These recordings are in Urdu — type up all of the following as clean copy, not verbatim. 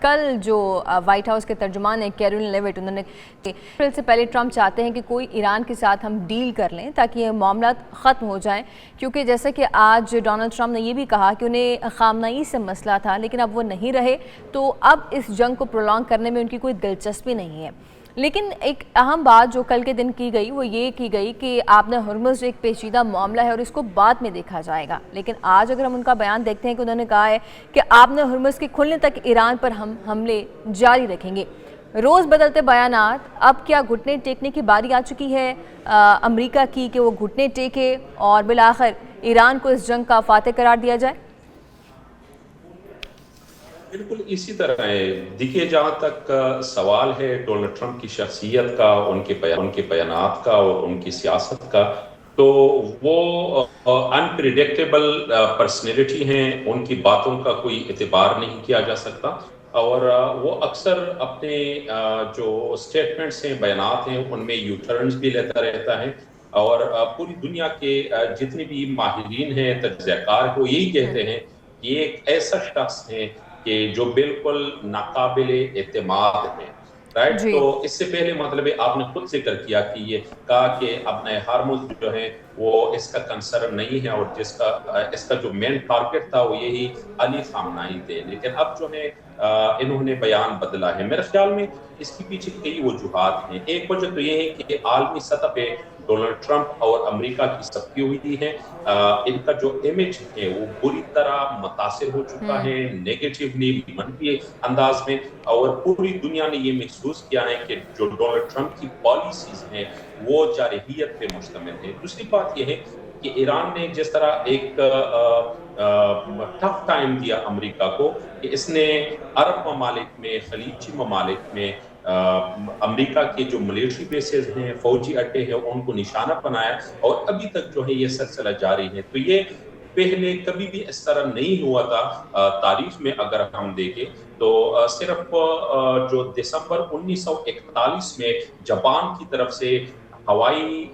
کل جو وائٹ ہاؤس کے ترجمان ہیں کیرولین لیوٹ، انہوں نے اپریل سے پہلے ٹرمپ چاہتے ہیں کہ کوئی ایران کے ساتھ ہم ڈیل کر لیں تاکہ یہ معاملات ختم ہو جائیں، کیونکہ جیسا کہ آج ڈونلڈ ٹرمپ نے یہ بھی کہا کہ انہیں خامنئی سے مسئلہ تھا لیکن اب وہ نہیں رہے، تو اب اس جنگ کو پرولونگ کرنے میں ان کی کوئی دلچسپی نہیں ہے۔ لیکن ایک اہم بات جو کل کے دن کی گئی وہ یہ کی گئی کہ آپ نے ہرمز ایک پیچیدہ معاملہ ہے اور اس کو بعد میں دیکھا جائے گا، لیکن آج اگر ہم ان کا بیان دیکھتے ہیں کہ انہوں نے کہا ہے کہ آپ نے ہرمز کے کھلنے تک ایران پر ہم حملے جاری رکھیں گے۔ روز بدلتے بیانات، اب کیا گھٹنے ٹیکنے کی باری آ چکی ہے امریکہ کی کہ وہ گھٹنے ٹیکے اور بالآخر ایران کو اس جنگ کا فاتح قرار دیا جائے؟ بالکل اسی طرح ہے۔ دیکھیے، جہاں تک سوال ہے ڈونلڈ ٹرمپ کی شخصیت کا، ان کے بیانات کا اور ان کی سیاست کا، تو وہ انپریڈکٹیبل پرسنالٹی ہیں، ان کی باتوں کا کوئی اعتبار نہیں کیا جا سکتا، اور وہ اکثر اپنے جو سٹیٹمنٹس ہیں، بیانات ہیں، ان میں یو ٹرنز بھی لیتا رہتا ہے، اور پوری دنیا کے جتنے بھی ماہرین ہیں، تجزیہ کار ہیں، وہ یہی کہتے ہیں کہ یہ ایک ایسا شخص ہے کہ جو بالکل ناقابل اعتماد ہے، رائٹ؟ جی تو اس سے پہلے مطلب آپ نے خود ذکر کیا کہ یہ کہا کہ اپنے ہارمز جو ہے وہ اس کا کنسرن نہیں ہے، اور اس کا جو مین ٹارگٹ تھا وہ یہی علی خامنہئی تھے، لیکن اب جو ہے انہوں نے بیان بدلا ہے۔ میرے خیال میں اس کے پیچھے کئی وجوہات ہیں۔ ایک وجہ تو یہ ہے کہ عالمی سطح پہ ڈونلڈ ٹرمپ اور امریکہ کی سختی ہوئی ہے، ان کا جو امیج ہے وہ بری طرح متاثر ہو چکا ہے، نیگیٹیولی، منفی انداز میں، اور پوری دنیا نے یہ محسوس کیا ہے کہ جو ڈونلڈ ٹرمپ کی پالیسیز ہیں وہ جارحیت پہ مشتمل ہے۔ دوسری بات یہ ہے کہ ایران نے جس طرح ایک ٹف ٹائم دیا امریکہ کو، کہ اس نے عرب ممالک میں، خلیجی ممالک میں امریکہ کے جو ملیٹری بیسز ہیں، فوجی اڈے ہیں، ان کو نشانہ بنایا، اور ابھی تک جو ہے یہ سلسلہ جاری ہے۔ تو یہ پہلے کبھی بھی اس طرح نہیں ہوا تھا تاریخ میں، اگر ہم دیکھیں تو صرف جو دسمبر 1941 میں جاپان کی طرف سے ہوائی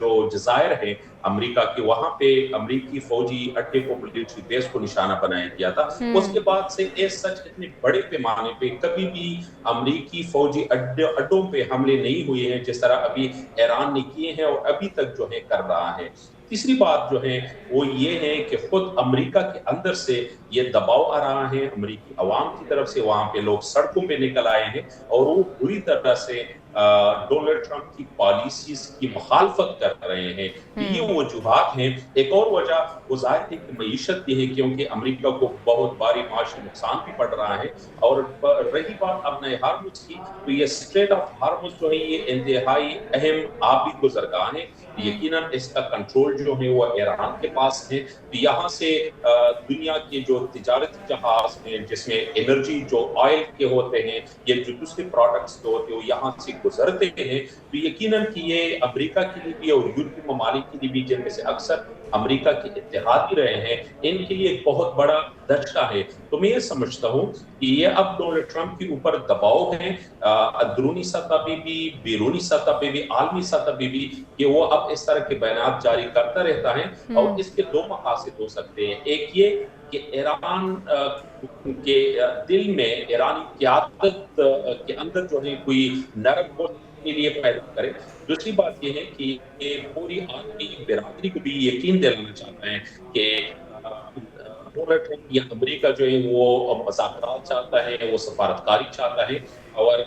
جو جزائر ہیں امریکہ کے، وہاں پہ امریکی فوجی اڈے کو، ملیٹری بیس کو نشانہ بنایا گیا تھا۔ اس کے بعد سے ایس سچ اتنے بڑے پیمانے پہ کبھی بھی امریکی فوجی اڈوں پہ حملے نہیں ہوئے ہیں جس طرح ابھی ایران نے کیے ہیں، اور ابھی تک جو ہے کر رہا ہے۔ تیسری بات جو ہے وہ یہ ہے کہ خود امریکہ کے اندر سے یہ دباؤ آ رہا ہے، امریکی عوام کی طرف سے، وہاں پہ لوگ سڑکوں پہ نکل آئے ہیں، اور وہ بری طرح سے ڈونلڈ ٹرمپ کی پالیسیز کی مخالفت کر رہے ہیں۔ یہ وجوہات ہیں۔ ایک اور وجہ وہ ظاہر ہے کہ معیشت بھی ہے، کیونکہ امریکہ کو بہت بھاری معاشی نقصان بھی پڑ رہا ہے، اور رہی بات اپنے ہارمز کی، تو یہ اسٹریٹ آف ہارمز جو ہے یہ انتہائی اہم آبی گزرگاہ ہے۔ یقیناً اس کا کنٹرول جو ہے وہ ایران کے پاس ہے۔ یہاں سے دنیا کے جو تجارتی جہاز ہیں، جس میں انرجی جو آئل کے ہوتے ہیں یا جو دوسرے پروڈکٹس کے ہوتے ہیں، وہ یہاں سے گزرتے ہیں، تو یقیناً کہ یہ امریکہ کے لیے بھی اور یورپی ممالک کے لیے بھی، جن میں سے اکثر امریکہ کے اتحادی رہے ہیں، ان کے لیے ایک بہت بڑا دھچکا ہے۔ تو میں یہ سمجھتا ہوں کہ یہ اب ڈونلڈ ٹرمپ کے اوپر دباؤ ہے، اندرونی سطح پہ بھی، بیرونی سطح پہ بھی، عالمی سطح پہ بھی، کہ وہ اب اس طرح کے بیانات جاری کرتا رہتا ہے، اور اس کے دو مقاصد ہو سکتے ہیں۔ ایک یہ کہ ایران کے دل میں، ایرانی قیادت کے اندر جو ہے کوئی نرم ہو کے لیے پیدا کرے۔ دوسری بات یہ ہے کہ یہ پوری عالمی برادری کو بھی یقین دلانا چاہتا ہے کہ ڈونلڈ ٹرمپ یا امریکہ جو ہے وہ مذاکرات چاہتا ہے، وہ سفارتکاری چاہتا ہے، اور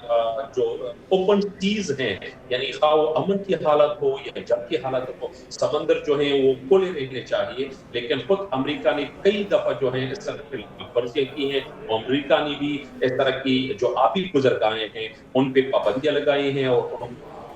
جو اوپن سیز ہیں، یعنی خواہ وہ امن کی حالت ہو یا جنگ کی حالت ہو، سمندر جو ہے وہ کھلے رہنے چاہیے۔ لیکن خود امریکہ نے کئی دفعہ جو ہے اس طرح کی ورزیاں کی ہیں، امریکہ نے بھی اس طرح کی جو آبی گزرگاہیں ہیں ان پہ پابندیاں لگائی ہیں، اور